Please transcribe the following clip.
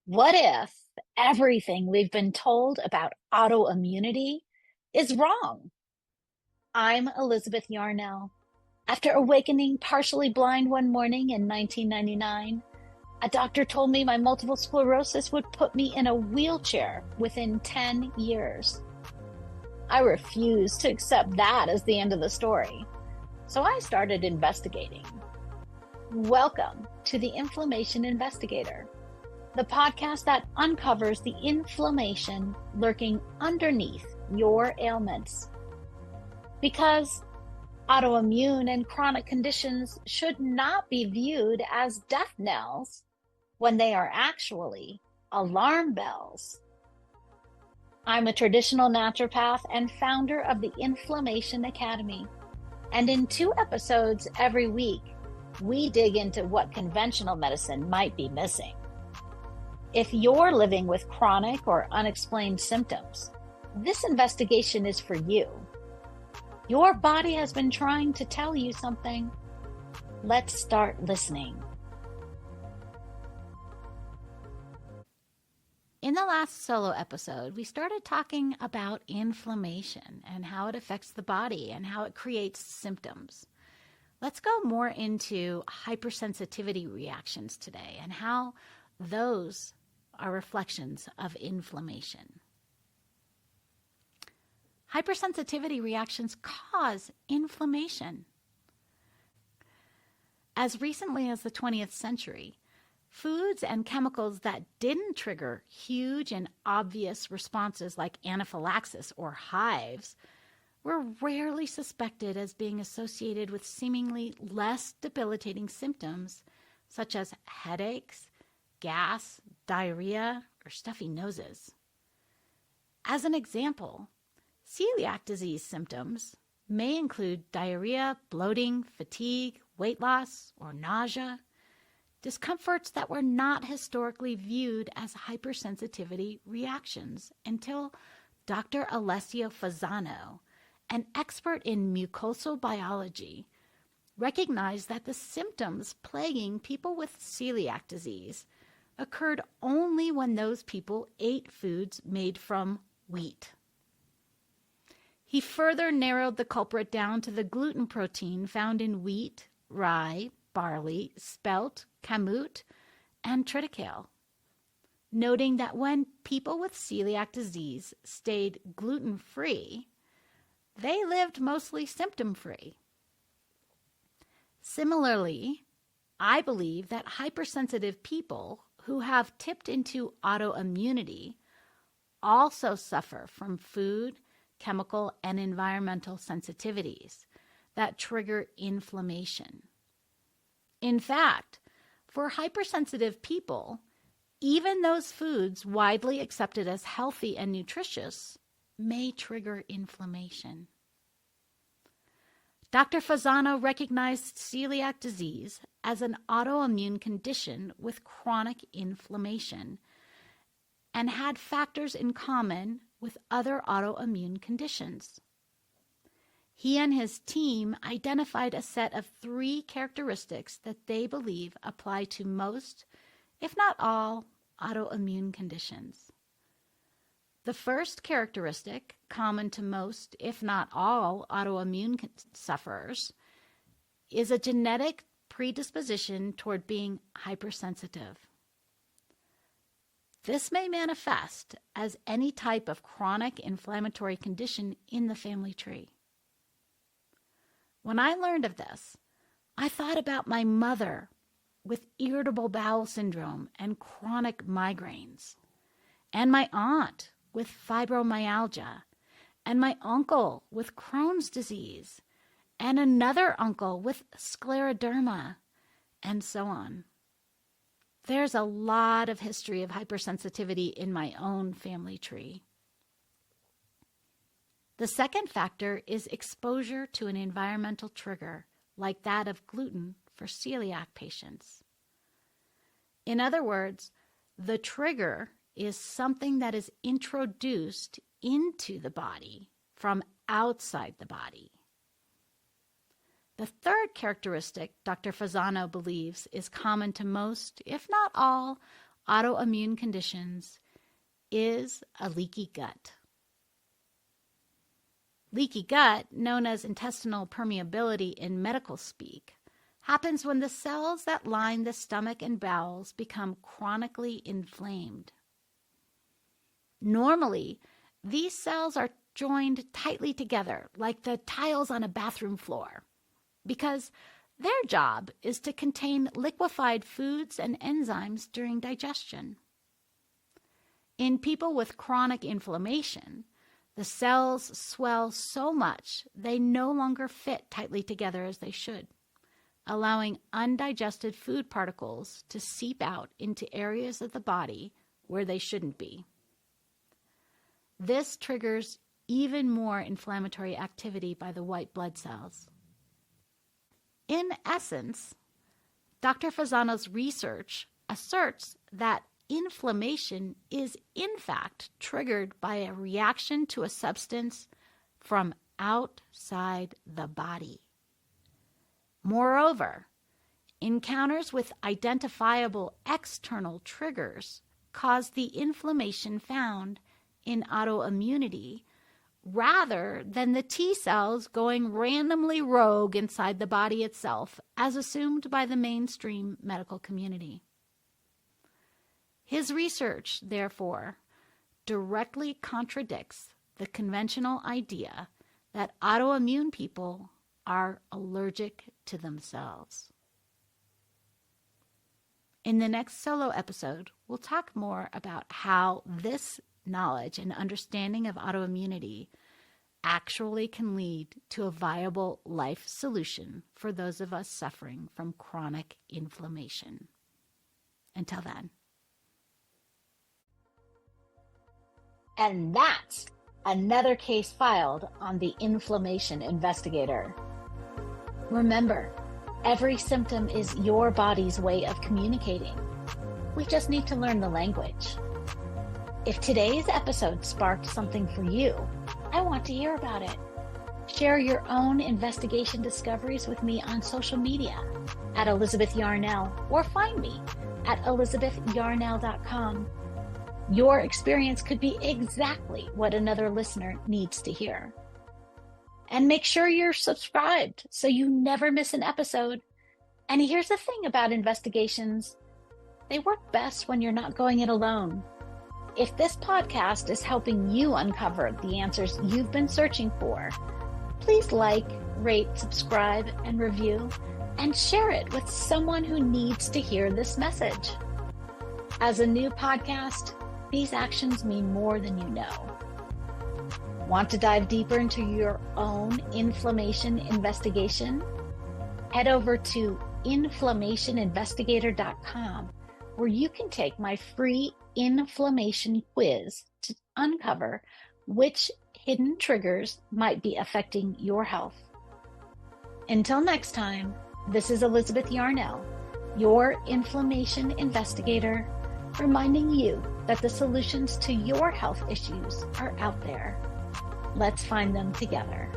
What if everything we've been told about autoimmunity is wrong? I'm Elizabeth Yarnell. After awakening partially blind one morning in 1999, a doctor told me my multiple sclerosis would put me in a wheelchair within 10 years. I refused to accept that as the end of the story, so I started investigating. Welcome to the Inflammation Investigator, the podcast that uncovers the inflammation lurking underneath your ailments. Because autoimmune and chronic conditions should not be viewed as death knells when they are actually alarm bells. I'm a traditional naturopath and founder of the Inflammation Academy. And in 2 episodes every week, we dig into what conventional medicine might be missing. If you're living with chronic or unexplained symptoms, this investigation is for you. Your body has been trying to tell you something. Let's start listening. In the last solo episode, we started talking about inflammation and how it affects the body and how it creates symptoms. Let's go more into hypersensitivity reactions today and how those are reflections of inflammation. Hypersensitivity reactions cause inflammation. As recently as the 20th century, foods and chemicals that didn't trigger huge and obvious responses like anaphylaxis or hives were rarely suspected as being associated with seemingly less debilitating symptoms such as headaches, gas, diarrhea, or stuffy noses. As an example, celiac disease symptoms may include diarrhea, bloating, fatigue, weight loss, or nausea, discomforts that were not historically viewed as hypersensitivity reactions until Dr. Alessio Fasano, an expert in mucosal biology, recognized that the symptoms plaguing people with celiac disease occurred only when those people ate foods made from wheat. He further narrowed the culprit down to the gluten protein found in wheat, rye, barley, spelt, kamut, and triticale, noting that when people with celiac disease stayed gluten-free, they lived mostly symptom-free. Similarly, I believe that hypersensitive people who have tipped into autoimmunity also suffer from food, chemical, and environmental sensitivities that trigger inflammation. In fact, for hypersensitive people, even those foods widely accepted as healthy and nutritious may trigger inflammation. Dr. Fasano recognized celiac disease as an autoimmune condition with chronic inflammation and had factors in common with other autoimmune conditions. He and his team identified a set of 3 characteristics that they believe apply to most, if not all, autoimmune conditions. The first characteristic, common to most, if not all, autoimmune sufferers, is a genetic predisposition toward being hypersensitive. This may manifest as any type of chronic inflammatory condition in the family tree. When I learned of this, I thought about my mother with irritable bowel syndrome and chronic migraines, and my aunt with fibromyalgia, and my uncle with Crohn's disease, and another uncle with scleroderma, and so on. There's a lot of history of hypersensitivity in my own family tree. The second factor is exposure to an environmental trigger, like that of gluten for celiac patients. In other words, the trigger is something that is introduced into the body from outside the body. The third characteristic Dr. Fasano believes is common to most, if not all, autoimmune conditions is a leaky gut. Leaky gut, known as intestinal permeability in medical speak, happens when the cells that line the stomach and bowels become chronically inflamed. Normally, these cells are joined tightly together like the tiles on a bathroom floor because their job is to contain liquefied foods and enzymes during digestion. In people with chronic inflammation, the cells swell so much they no longer fit tightly together as they should, allowing undigested food particles to seep out into areas of the body where they shouldn't be. This triggers even more inflammatory activity by the white blood cells. In essence, Dr. Fasano's research asserts that inflammation is in fact triggered by a reaction to a substance from outside the body. Moreover, encounters with identifiable external triggers cause the inflammation found in autoimmunity rather than the T cells going randomly rogue inside the body itself, as assumed by the mainstream medical community. His research, therefore, directly contradicts the conventional idea that autoimmune people are allergic to themselves. In the next solo episode, we'll talk more about how this knowledge and understanding of autoimmunity actually can lead to a viable life solution for those of us suffering from chronic inflammation. Until then. And that's another case filed on the Inflammation Investigator. Remember, every symptom is your body's way of communicating. We just need to learn the language. If today's episode sparked something for you, I want to hear about it. Share your own investigation discoveries with me on social media at Elizabeth Yarnell, or find me at elizabethyarnell.com. Your experience could be exactly what another listener needs to hear. And make sure you're subscribed so you never miss an episode. And here's the thing about investigations. They work best when you're not going it alone. If this podcast is helping you uncover the answers you've been searching for, please like, rate, subscribe, and review, and share it with someone who needs to hear this message. As a new podcast, these actions mean more than you know. Want to dive deeper into your own inflammation investigation? Head over to inflammationinvestigator.com, where you can take my free inflammation quiz to uncover which hidden triggers might be affecting your health. Until next time, this is Elizabeth Yarnell, your inflammation investigator, reminding you that the solutions to your health issues are out there. Let's find them together.